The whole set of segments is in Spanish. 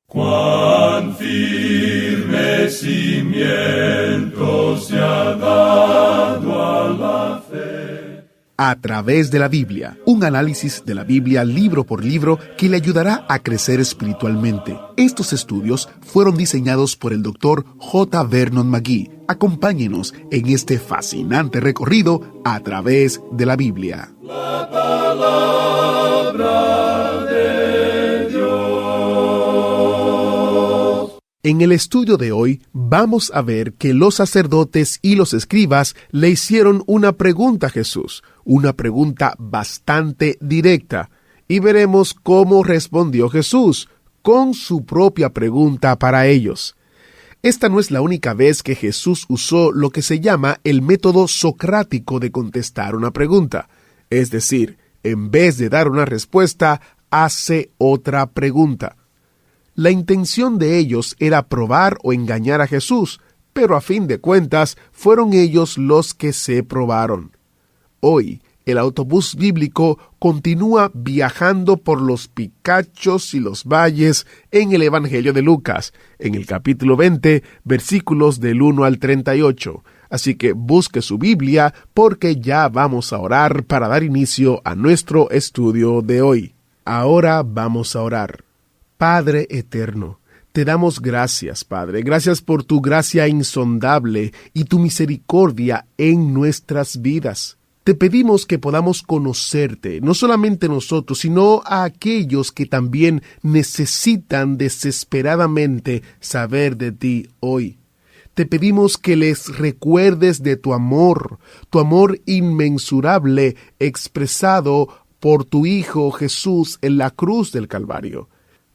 Cuán firme cimiento se ha dado a la fe. A través de la Biblia, un análisis de la Biblia libro por libro que le ayudará a crecer espiritualmente. Estos estudios fueron diseñados por el Dr. J. Vernon McGee. Acompáñenos en este fascinante recorrido a través de la Biblia. La palabra de Dios. En el estudio de hoy vamos a ver que los sacerdotes y los escribas le hicieron una pregunta a Jesús, una pregunta bastante directa, y veremos cómo respondió Jesús con su propia pregunta para ellos. Esta no es la única vez que Jesús usó lo que se llama el método socrático de contestar una pregunta, es decir, en vez de dar una respuesta, hace otra pregunta. La intención de ellos era probar o engañar a Jesús, pero a fin de cuentas fueron ellos los que se probaron. Hoy, el autobús bíblico continúa viajando por los picachos y los valles en el Evangelio de Lucas, en el capítulo 20, versículos del 1 al 38. Así que busque su Biblia porque ya vamos a orar para dar inicio a nuestro estudio de hoy. Ahora vamos a orar. Padre eterno, te damos gracias, Padre. Gracias por tu gracia insondable y tu misericordia en nuestras vidas. Te pedimos que podamos conocerte, no solamente nosotros, sino a aquellos que también necesitan desesperadamente saber de ti hoy. Te pedimos que les recuerdes de tu amor inmensurable expresado por tu Hijo Jesús en la cruz del Calvario.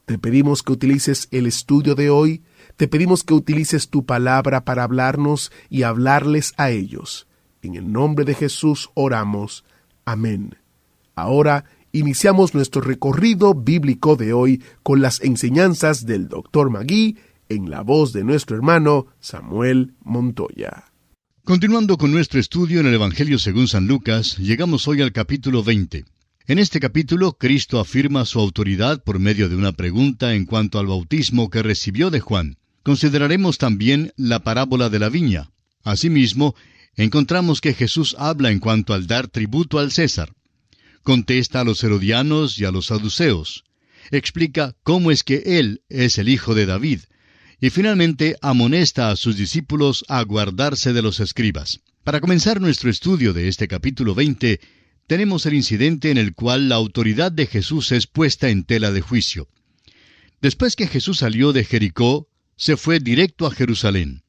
Te pedimos que utilices el estudio de hoy, te pedimos que utilices tu palabra para hablarnos y hablarles a ellos. En el nombre de Jesús oramos. Amén. Ahora iniciamos nuestro recorrido bíblico de hoy con las enseñanzas del Dr. McGee en la voz de nuestro hermano Samuel Montoya. Continuando con nuestro estudio en el Evangelio según San Lucas, llegamos hoy al capítulo 20. En este capítulo, Cristo afirma su autoridad por medio de una pregunta en cuanto al bautismo que recibió de Juan. Consideraremos también la parábola de la viña. Asimismo, encontramos que Jesús habla en cuanto al dar tributo al César. Contesta a los herodianos y a los saduceos. Explica cómo es que Él es el hijo de David. Y finalmente amonesta a sus discípulos a guardarse de los escribas. Para comenzar nuestro estudio de este capítulo 20, tenemos el incidente en el cual la autoridad de Jesús es puesta en tela de juicio. Después que Jesús salió de Jericó, se fue directo a Jerusalén.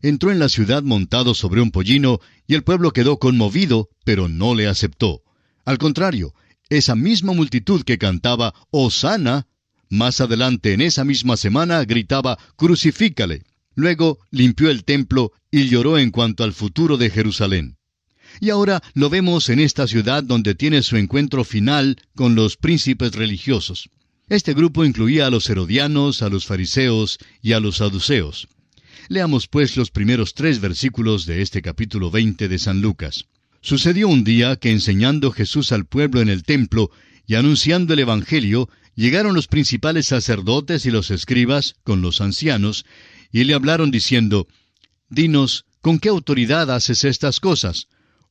Entró en la ciudad montado sobre un pollino, y el pueblo quedó conmovido, pero no le aceptó. Al contrario, esa misma multitud que cantaba «Hosana», más adelante en esa misma semana gritaba «Crucifícale». Luego limpió el templo y lloró en cuanto al futuro de Jerusalén. Y ahora lo vemos en esta ciudad donde tiene su encuentro final con los príncipes religiosos. Este grupo incluía a los herodianos, a los fariseos y a los saduceos. Leamos pues los primeros 3 versículos de este capítulo 20 de San Lucas. Sucedió un día que enseñando Jesús al pueblo en el templo y anunciando el Evangelio, llegaron los principales sacerdotes y los escribas con los ancianos, y le hablaron diciendo: «Dinos, ¿con qué autoridad haces estas cosas?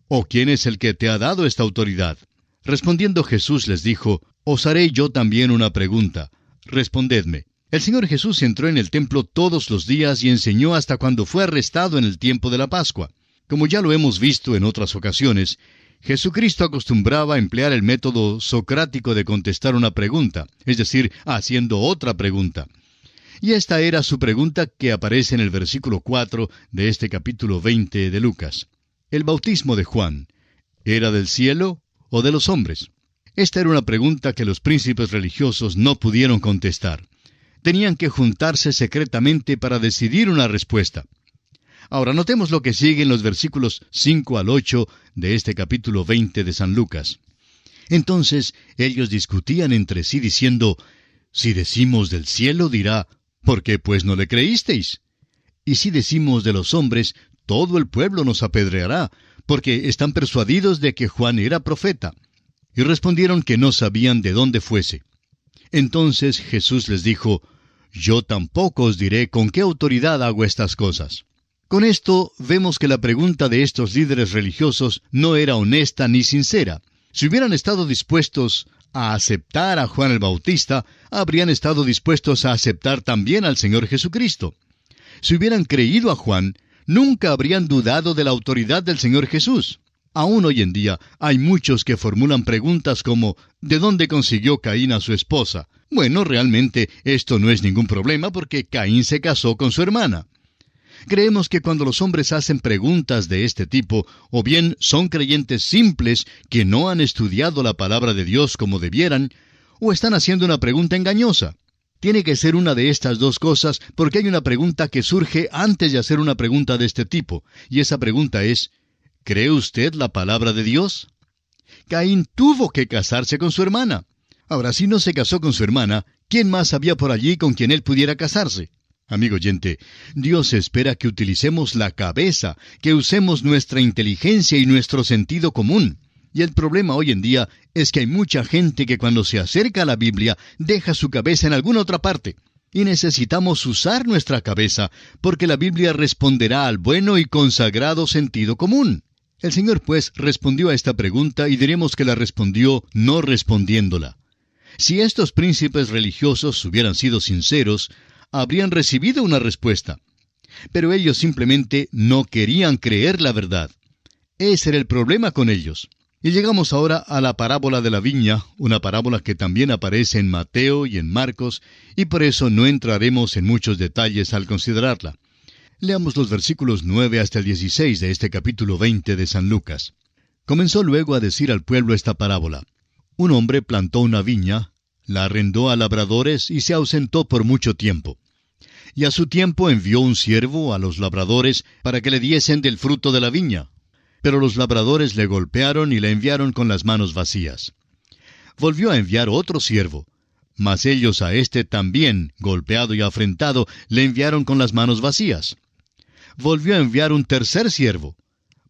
¿O quién es el que te ha dado esta autoridad?» Respondiendo Jesús les dijo: «Os haré yo también una pregunta. Respondedme». El Señor Jesús entró en el templo todos los días y enseñó hasta cuando fue arrestado en el tiempo de la Pascua. Como ya lo hemos visto en otras ocasiones, Jesucristo acostumbraba a emplear el método socrático de contestar una pregunta, es decir, haciendo otra pregunta. Y esta era su pregunta que aparece en el versículo 4 de este capítulo 20 de Lucas. El bautismo de Juan, ¿era del cielo o de los hombres? Esta era una pregunta que los príncipes religiosos no pudieron contestar. Tenían que juntarse secretamente para decidir una respuesta. Ahora notemos lo que sigue en los versículos 5 al 8 de este capítulo 20 de San Lucas. Entonces ellos discutían entre sí diciendo: «Si decimos del cielo, dirá, ¿por qué pues no le creísteis? Y si decimos de los hombres, todo el pueblo nos apedreará, porque están persuadidos de que Juan era profeta». Y respondieron que no sabían de dónde fuese. Entonces Jesús les dijo: yo tampoco os diré con qué autoridad hago estas cosas. Con esto vemos que la pregunta de estos líderes religiosos no era honesta ni sincera. Si hubieran estado dispuestos a aceptar a Juan el Bautista, habrían estado dispuestos a aceptar también al Señor Jesucristo. Si hubieran creído a Juan, nunca habrían dudado de la autoridad del Señor Jesús. Aún hoy en día hay muchos que formulan preguntas como ¿de dónde consiguió Caín a su esposa? Bueno, realmente esto no es ningún problema porque Caín se casó con su hermana. Creemos que cuando los hombres hacen preguntas de este tipo, o bien son creyentes simples que no han estudiado la palabra de Dios como debieran, o están haciendo una pregunta engañosa. Tiene que ser una de estas dos cosas porque hay una pregunta que surge antes de hacer una pregunta de este tipo, y esa pregunta es, ¿cree usted la palabra de Dios? Caín tuvo que casarse con su hermana. Ahora, si no se casó con su hermana, ¿quién más había por allí con quien él pudiera casarse? Amigo oyente, Dios espera que utilicemos la cabeza, que usemos nuestra inteligencia y nuestro sentido común. Y el problema hoy en día es que hay mucha gente que cuando se acerca a la Biblia deja su cabeza en alguna otra parte. Y necesitamos usar nuestra cabeza, porque la Biblia responderá al bueno y consagrado sentido común. El Señor, pues, respondió a esta pregunta y diremos que la respondió no respondiéndola. Si estos príncipes religiosos hubieran sido sinceros, habrían recibido una respuesta. Pero ellos simplemente no querían creer la verdad. Ese era el problema con ellos. Y llegamos ahora a la parábola de la viña, una parábola que también aparece en Mateo y en Marcos, y por eso no entraremos en muchos detalles al considerarla. Leamos los versículos 9 hasta el 16 de este capítulo 20 de San Lucas. Comenzó luego a decir al pueblo esta parábola. Un hombre plantó una viña, la arrendó a labradores y se ausentó por mucho tiempo. Y a su tiempo envió un siervo a los labradores para que le diesen del fruto de la viña. Pero los labradores le golpearon y le enviaron con las manos vacías. Volvió a enviar otro siervo, mas ellos a éste también, golpeado y afrentado, le enviaron con las manos vacías. Volvió a enviar un tercer siervo,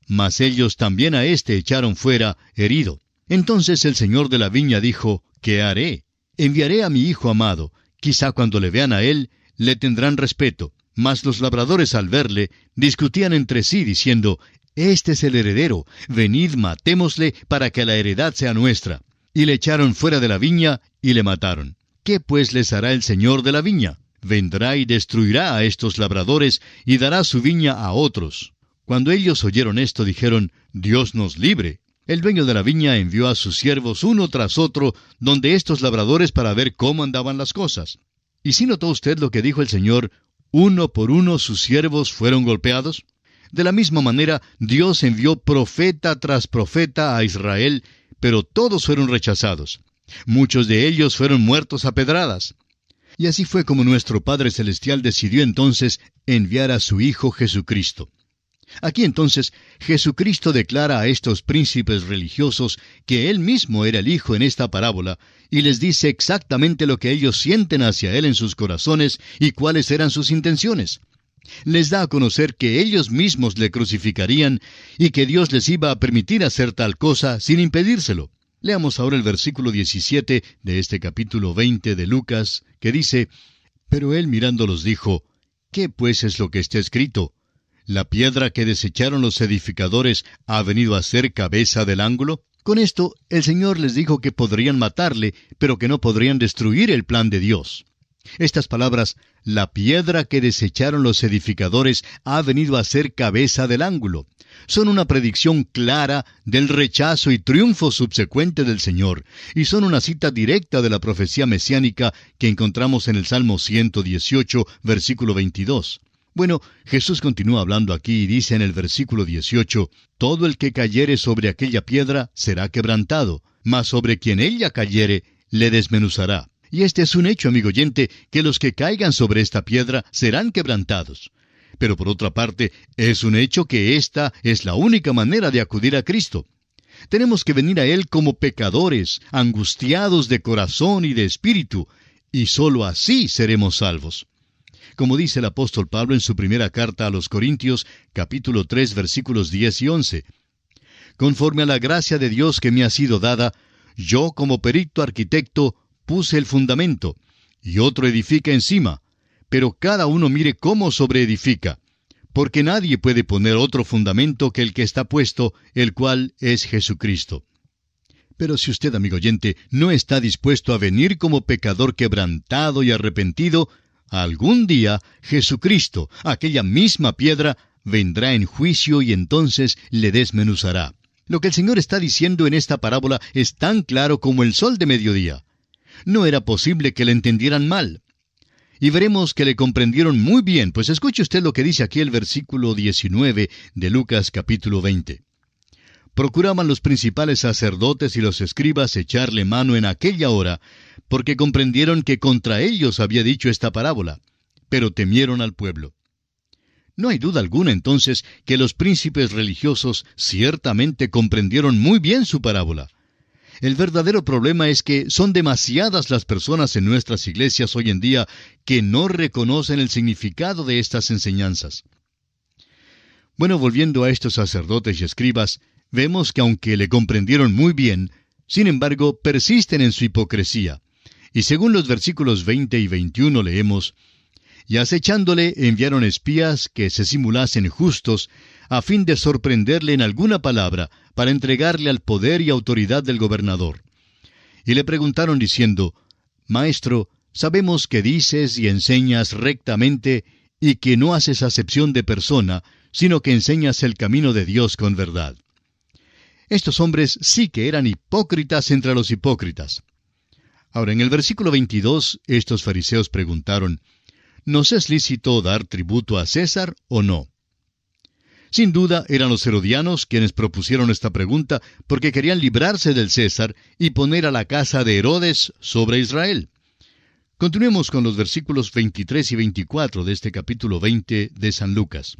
mas ellos también a éste echaron fuera, herido. Entonces el señor de la viña dijo, ¿qué haré? Enviaré a mi hijo amado, quizá cuando le vean a él, le tendrán respeto. Mas los labradores al verle, discutían entre sí, diciendo, Este es el heredero, venid matémosle para que la heredad sea nuestra. Y le echaron fuera de la viña y le mataron. ¿Qué pues les hará el señor de la viña? Vendrá y destruirá a estos labradores y dará su viña a otros. Cuando ellos oyeron esto, dijeron, Dios nos libre. El dueño de la viña envió a sus siervos uno tras otro, donde estos labradores para ver cómo andaban las cosas. ¿Y si notó usted lo que dijo el Señor? Uno por uno sus siervos fueron golpeados. De la misma manera, Dios envió profeta tras profeta a Israel, pero todos fueron rechazados. Muchos de ellos fueron muertos a pedradas. Y así fue como nuestro Padre Celestial decidió entonces enviar a su Hijo Jesucristo. Aquí entonces Jesucristo declara a estos príncipes religiosos que Él mismo era el Hijo en esta parábola, y les dice exactamente lo que ellos sienten hacia Él en sus corazones y cuáles eran sus intenciones. Les da a conocer que ellos mismos le crucificarían y que Dios les iba a permitir hacer tal cosa sin impedírselo. Leamos ahora el versículo 17 de este capítulo 20 de Lucas, que dice, Pero él mirándolos dijo, ¿qué pues es lo que está escrito? ¿La piedra que desecharon los edificadores ha venido a ser cabeza del ángulo? Con esto, el Señor les dijo que podrían matarle, pero que no podrían destruir el plan de Dios. Estas palabras, la piedra que desecharon los edificadores ha venido a ser cabeza del ángulo, son una predicción clara del rechazo y triunfo subsecuente del Señor, y son una cita directa de la profecía mesiánica que encontramos en el Salmo 118, versículo 22. Bueno, Jesús continúa hablando aquí y dice en el versículo 18, Todo el que cayere sobre aquella piedra será quebrantado, mas sobre quien ella cayere, le desmenuzará. Y este es un hecho, amigo oyente, que los que caigan sobre esta piedra serán quebrantados. Pero por otra parte, es un hecho que esta es la única manera de acudir a Cristo. Tenemos que venir a Él como pecadores, angustiados de corazón y de espíritu, y sólo así seremos salvos. Como dice el apóstol Pablo en su primera carta a los Corintios, capítulo 3, versículos 10 y 11. Conforme a la gracia de Dios que me ha sido dada, yo como perito arquitecto puse el fundamento, y otro edifica encima. pero cada uno mire cómo sobreedifica, porque nadie puede poner otro fundamento que el que está puesto, el cual es Jesucristo. Pero si usted, amigo oyente, no está dispuesto a venir como pecador quebrantado y arrepentido, algún día Jesucristo, aquella misma piedra, vendrá en juicio y entonces le desmenuzará. Lo que el Señor está diciendo en esta parábola es tan claro como el sol de mediodía. No era posible que le entendieran mal. Y veremos que le comprendieron muy bien, pues escuche usted lo que dice aquí el versículo 19 de Lucas capítulo 20. Procuraban los principales sacerdotes y los escribas echarle mano en aquella hora, porque comprendieron que contra ellos había dicho esta parábola, pero temieron al pueblo. No hay duda alguna entonces que los príncipes religiosos ciertamente comprendieron muy bien su parábola. El verdadero problema es que son demasiadas las personas en nuestras iglesias hoy en día que no reconocen el significado de estas enseñanzas. Bueno, volviendo a estos sacerdotes y escribas, vemos que aunque le comprendieron muy bien, sin embargo persisten en su hipocresía. Y según los versículos 20 y 21 leemos: y acechándole enviaron espías que se simulasen justos, a fin de sorprenderle en alguna palabra, para entregarle al poder y autoridad del gobernador. Y le preguntaron diciendo: Maestro, sabemos que dices y enseñas rectamente, y que no haces acepción de persona, sino que enseñas el camino de Dios con verdad. Estos hombres sí que eran hipócritas entre los hipócritas. Ahora, en el versículo 22, estos fariseos preguntaron: ¿nos es lícito dar tributo a César o no? Sin duda eran los herodianos quienes propusieron esta pregunta porque querían librarse del César y poner a la casa de Herodes sobre Israel. Continuemos con los versículos 23 y 24 de este capítulo 20 de San Lucas.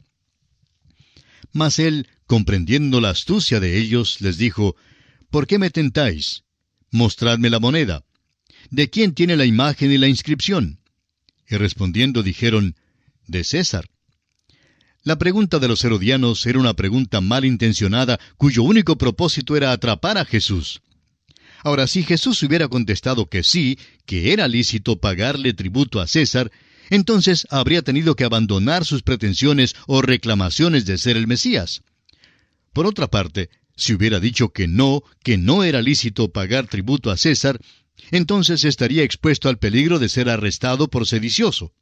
Mas él, comprendiendo la astucia de ellos, les dijo: ¿por qué me tentáis? Mostradme la moneda. ¿De quién tiene la imagen y la inscripción? Y respondiendo dijeron: de César. La pregunta de los herodianos era una pregunta malintencionada, cuyo único propósito era atrapar a Jesús. Ahora, si Jesús hubiera contestado que sí, que era lícito pagarle tributo a César, entonces habría tenido que abandonar sus pretensiones o reclamaciones de ser el Mesías. Por otra parte, si hubiera dicho que no era lícito pagar tributo a César, entonces estaría expuesto al peligro de ser arrestado por sedicioso.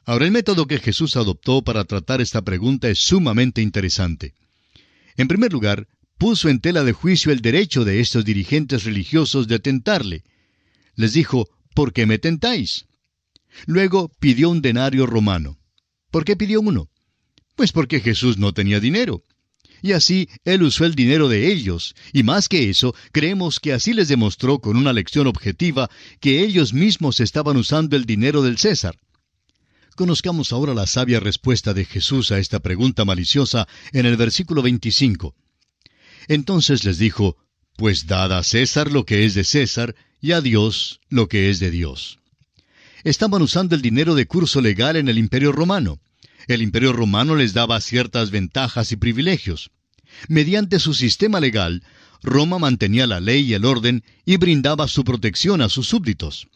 Ahora, el método que Jesús adoptó para tratar esta pregunta es sumamente interesante. En primer lugar, puso en tela de juicio el derecho de estos dirigentes religiosos de tentarle. Les dijo: ¿por qué me tentáis? Luego pidió un denario romano. ¿Por qué pidió uno? Pues porque Jesús no tenía dinero. Y así él usó el dinero de ellos, y más que eso, creemos que así les demostró con una lección objetiva que ellos mismos estaban usando el dinero del César. Conozcamos ahora la sabia respuesta de Jesús a esta pregunta maliciosa en el versículo 25. Entonces les dijo: pues dad a César lo que es de César, y a Dios lo que es de Dios. Estaban usando el dinero de curso legal en el Imperio Romano. El Imperio Romano les daba ciertas ventajas y privilegios. Mediante su sistema legal, Roma mantenía la ley y el orden y brindaba su protección a sus súbditos.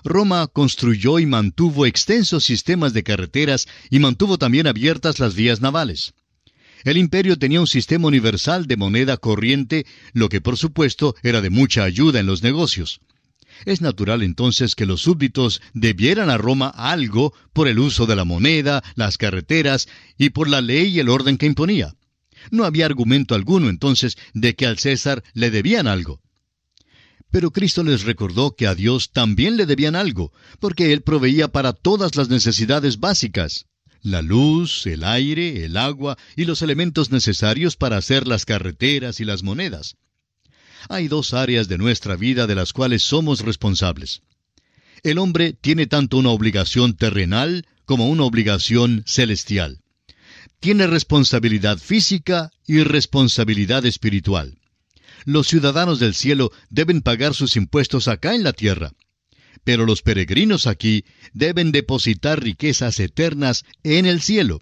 Roma construyó y mantuvo extensos sistemas de carreteras y mantuvo también abiertas las vías navales. El imperio tenía un sistema universal de moneda corriente, lo que por supuesto era de mucha ayuda en los negocios. Es natural entonces que los súbditos debieran a Roma algo por el uso de la moneda, las carreteras y por la ley y el orden que imponía. No había argumento alguno entonces de que al César le debían algo. Pero Cristo les recordó que a Dios también le debían algo, porque Él proveía para todas las necesidades básicas: la luz, el aire, el agua y los elementos necesarios para hacer las carreteras y las monedas. Hay dos áreas de nuestra vida de las cuales somos responsables. El hombre tiene tanto una obligación terrenal como una obligación celestial. Tiene responsabilidad física y responsabilidad espiritual. Los ciudadanos del cielo deben pagar sus impuestos acá en la tierra. Pero los peregrinos aquí deben depositar riquezas eternas en el cielo.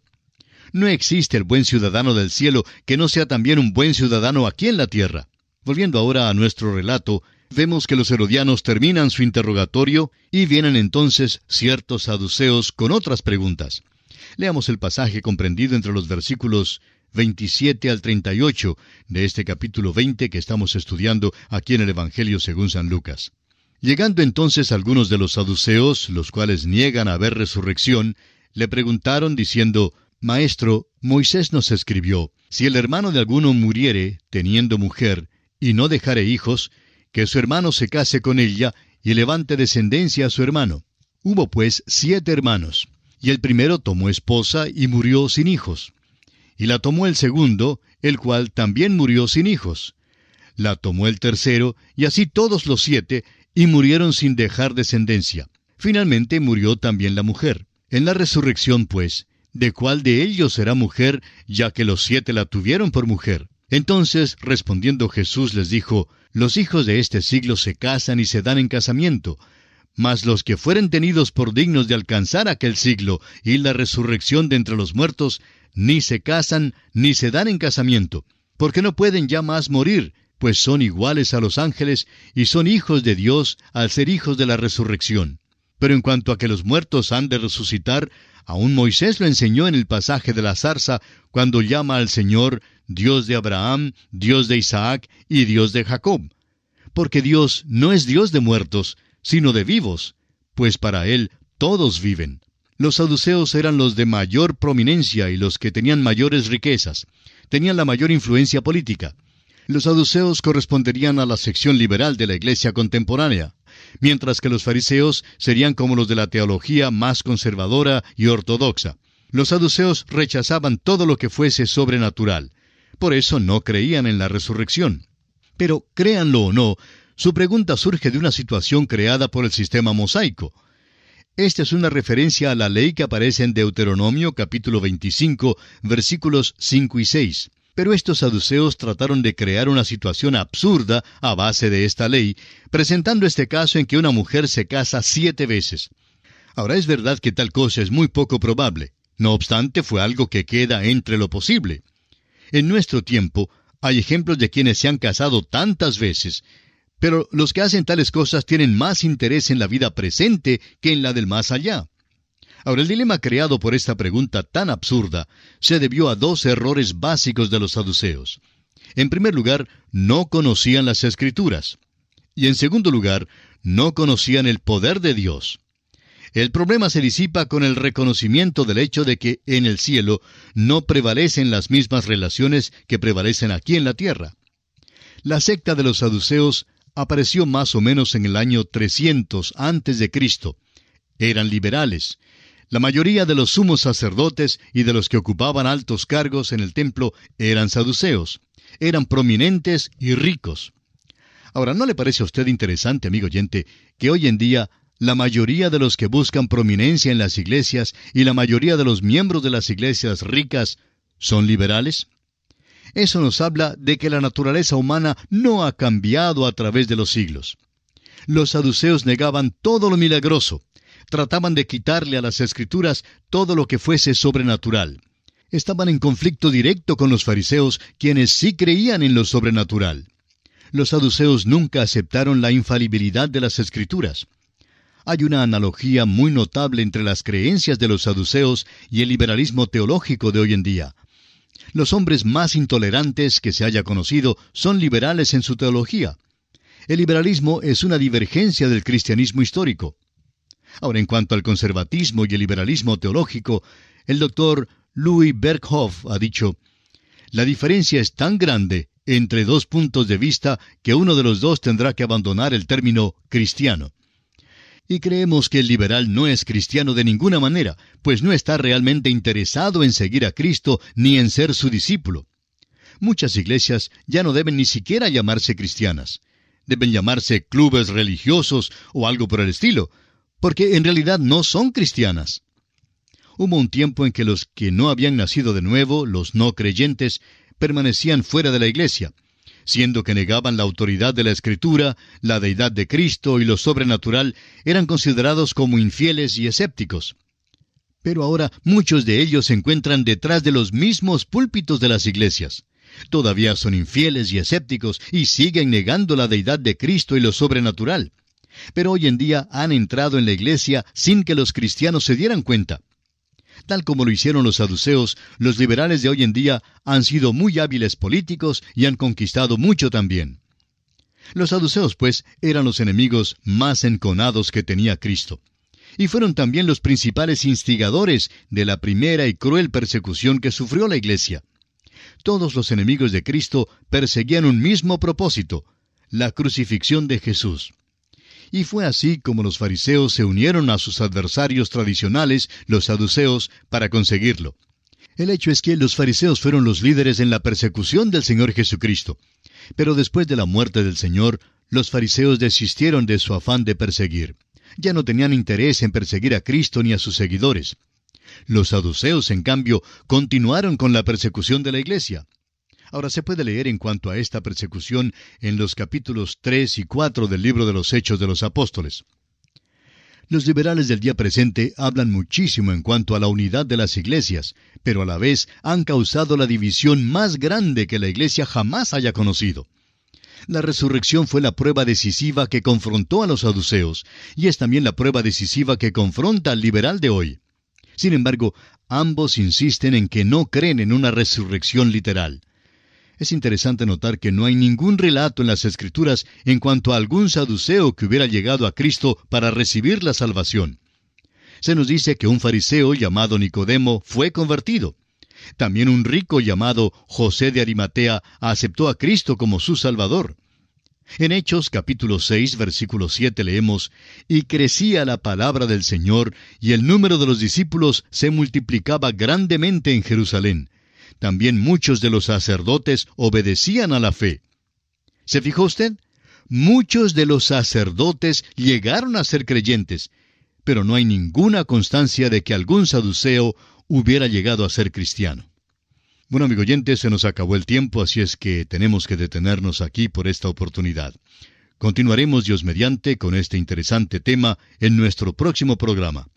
No existe el buen ciudadano del cielo que no sea también un buen ciudadano aquí en la tierra. Volviendo ahora a nuestro relato, Vemos que los herodianos terminan su interrogatorio y vienen entonces ciertos saduceos con otras preguntas. Leamos el pasaje comprendido entre los versículos 27 al 38 de este capítulo 20 que estamos estudiando aquí en el Evangelio según San Lucas. Llegando entonces algunos de los saduceos, los cuales niegan haber resurrección, le preguntaron diciendo: Maestro, Moisés nos escribió, si el hermano de alguno muriere, teniendo mujer, y no dejare hijos, que su hermano se case con ella, y levante descendencia a su hermano. Hubo pues 7 hermanos, y el primero tomó esposa y murió sin hijos. Y la tomó el segundo, el cual también murió sin hijos. La tomó el tercero, y así todos los 7, y murieron sin dejar descendencia. Finalmente murió también la mujer. En la resurrección, pues, ¿de cuál de ellos será mujer, ya que los 7 la tuvieron por mujer? Entonces, respondiendo Jesús, les dijo: Los hijos de este siglo se casan y se dan en casamiento, mas los que fueren tenidos por dignos de alcanzar aquel siglo y la resurrección de entre los muertos, ni se casan ni se dan en casamiento, porque no pueden ya más morir, pues son iguales a los ángeles y son hijos de Dios al ser hijos de la resurrección. Pero en cuanto a que los muertos han de resucitar, aún Moisés lo enseñó en el pasaje de la zarza, cuando llama al Señor Dios de Abraham, Dios de Isaac y Dios de Jacob. Porque Dios no es Dios de muertos, sino de vivos, pues para Él todos viven. Los saduceos eran los de mayor prominencia y los que tenían mayores riquezas. Tenían la mayor influencia política. Los saduceos corresponderían a la sección liberal de la iglesia contemporánea, mientras que los fariseos serían como los de la teología más conservadora y ortodoxa. Los saduceos rechazaban todo lo que fuese sobrenatural. Por eso no creían en la resurrección. Pero, créanlo o no, su pregunta surge de una situación creada por el sistema mosaico. Esta es una referencia a la ley que aparece en Deuteronomio capítulo 25, versículos 5 y 6. Pero estos saduceos trataron de crear una situación absurda a base de esta ley, presentando este caso en que una mujer se casa 7 veces. Ahora, es verdad que tal cosa es muy poco probable. No obstante, fue algo que queda entre lo posible. En nuestro tiempo, hay ejemplos de quienes se han casado tantas veces, pero los que hacen tales cosas tienen más interés en la vida presente que en la del más allá. Ahora, el dilema creado por esta pregunta tan absurda se debió a 2 errores básicos de los saduceos. En primer lugar, no conocían las Escrituras. Y en segundo lugar, no conocían el poder de Dios. El problema se disipa con el reconocimiento del hecho de que en el cielo no prevalecen las mismas relaciones que prevalecen aquí en la tierra. La secta de los saduceos apareció más o menos en el año 300 antes de Cristo. Eran liberales. La mayoría de los sumos sacerdotes y de los que ocupaban altos cargos en el templo eran saduceos. Eran prominentes y ricos. Ahora, ¿no le parece a usted interesante, amigo oyente, que hoy en día la mayoría de los que buscan prominencia en las iglesias y la mayoría de los miembros de las iglesias ricas son liberales? Eso nos habla de que la naturaleza humana no ha cambiado a través de los siglos. Los saduceos negaban todo lo milagroso. Trataban de quitarle a las Escrituras todo lo que fuese sobrenatural. Estaban en conflicto directo con los fariseos, quienes sí creían en lo sobrenatural. Los saduceos nunca aceptaron la infalibilidad de las Escrituras. Hay una analogía muy notable entre las creencias de los saduceos y el liberalismo teológico de hoy en día. Los hombres más intolerantes que se haya conocido son liberales en su teología. El liberalismo es una divergencia del cristianismo histórico. Ahora, en cuanto al conservatismo y el liberalismo teológico, el doctor Louis Berkhoff ha dicho: la diferencia es tan grande entre 2 puntos de vista que uno de los 2 tendrá que abandonar el término cristiano. Y creemos que el liberal no es cristiano de ninguna manera, pues no está realmente interesado en seguir a Cristo ni en ser su discípulo. Muchas iglesias ya no deben ni siquiera llamarse cristianas. Deben llamarse clubes religiosos o algo por el estilo, porque en realidad no son cristianas. Hubo un tiempo en que los que no habían nacido de nuevo, los no creyentes, permanecían fuera de la iglesia, siendo que negaban la autoridad de la Escritura, la deidad de Cristo y lo sobrenatural, eran considerados como infieles y escépticos. Pero ahora muchos de ellos se encuentran detrás de los mismos púlpitos de las iglesias. Todavía son infieles y escépticos y siguen negando la deidad de Cristo y lo sobrenatural. Pero hoy en día han entrado en la iglesia sin que los cristianos se dieran cuenta. Tal como lo hicieron los saduceos, los liberales de hoy en día han sido muy hábiles políticos y han conquistado mucho también. Los saduceos, pues, eran los enemigos más enconados que tenía Cristo. Y fueron también los principales instigadores de la primera y cruel persecución que sufrió la iglesia. Todos los enemigos de Cristo perseguían un mismo propósito, la crucifixión de Jesús. Y fue así como los fariseos se unieron a sus adversarios tradicionales, los saduceos, para conseguirlo. El hecho es que los fariseos fueron los líderes en la persecución del Señor Jesucristo. Pero después de la muerte del Señor, los fariseos desistieron de su afán de perseguir. Ya no tenían interés en perseguir a Cristo ni a sus seguidores. Los saduceos, en cambio, continuaron con la persecución de la iglesia. Ahora se puede leer en cuanto a esta persecución en los capítulos 3 y 4 del libro de los Hechos de los Apóstoles. Los liberales del día presente hablan muchísimo en cuanto a la unidad de las iglesias, pero a la vez han causado la división más grande que la iglesia jamás haya conocido. La resurrección fue la prueba decisiva que confrontó a los saduceos, y es también la prueba decisiva que confronta al liberal de hoy. Sin embargo, ambos insisten en que no creen en una resurrección literal. Es interesante notar que no hay ningún relato en las Escrituras en cuanto a algún saduceo que hubiera llegado a Cristo para recibir la salvación. Se nos dice que un fariseo llamado Nicodemo fue convertido. También un rico llamado José de Arimatea aceptó a Cristo como su Salvador. En Hechos capítulo 6, versículo 7 leemos: «Y crecía la palabra del Señor, y el número de los discípulos se multiplicaba grandemente en Jerusalén. También muchos de los sacerdotes obedecían a la fe». ¿Se fijó usted? Muchos de los sacerdotes llegaron a ser creyentes, pero no hay ninguna constancia de que algún saduceo hubiera llegado a ser cristiano. Bueno, amigo oyente, se nos acabó el tiempo, así es que tenemos que detenernos aquí por esta oportunidad. Continuaremos, Dios mediante, con este interesante tema en nuestro próximo programa.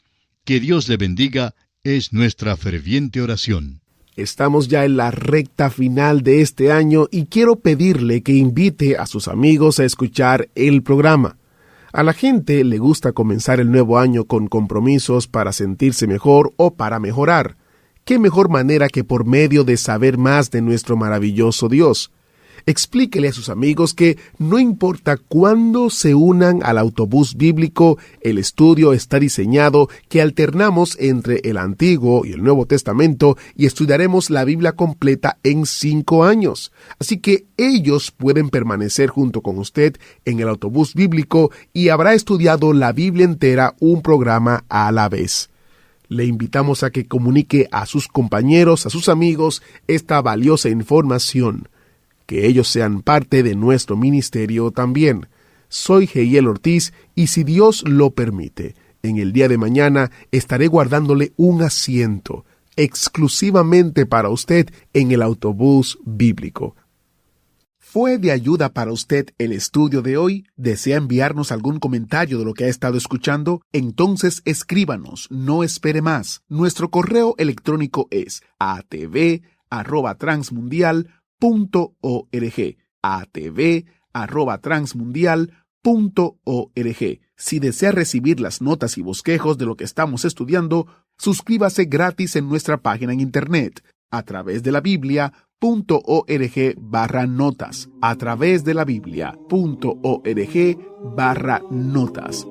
Que Dios le bendiga, es nuestra ferviente oración. Estamos ya en la recta final de este año y quiero pedirle que invite a sus amigos a escuchar el programa. A la gente le gusta comenzar el nuevo año con compromisos para sentirse mejor o para mejorar. ¿Qué mejor manera que por medio de saber más de nuestro maravilloso Dios? Explíquele a sus amigos que no importa cuándo se unan al autobús bíblico, el estudio está diseñado que alternamos entre el Antiguo y el Nuevo Testamento y estudiaremos la Biblia completa en 5 años. Así que ellos pueden permanecer junto con usted en el autobús bíblico y habrá estudiado la Biblia entera un programa a la vez. Le invitamos a que comunique a sus compañeros, a sus amigos, esta valiosa información. Que ellos sean parte de nuestro ministerio también. Soy Heiel Ortiz y si Dios lo permite, en el día de mañana estaré guardándole un asiento exclusivamente para usted en el autobús bíblico. ¿Fue de ayuda para usted el estudio de hoy? ¿Desea enviarnos algún comentario de lo que ha estado escuchando? Entonces escríbanos, no espere más. Nuestro correo electrónico es atv@transmundial.org, atv@transmundial.org. Si desea recibir las notas y bosquejos de lo que estamos estudiando, suscríbase gratis en nuestra página en internet, a través de la Biblia.org/notas, a través de la Biblia.org/notas.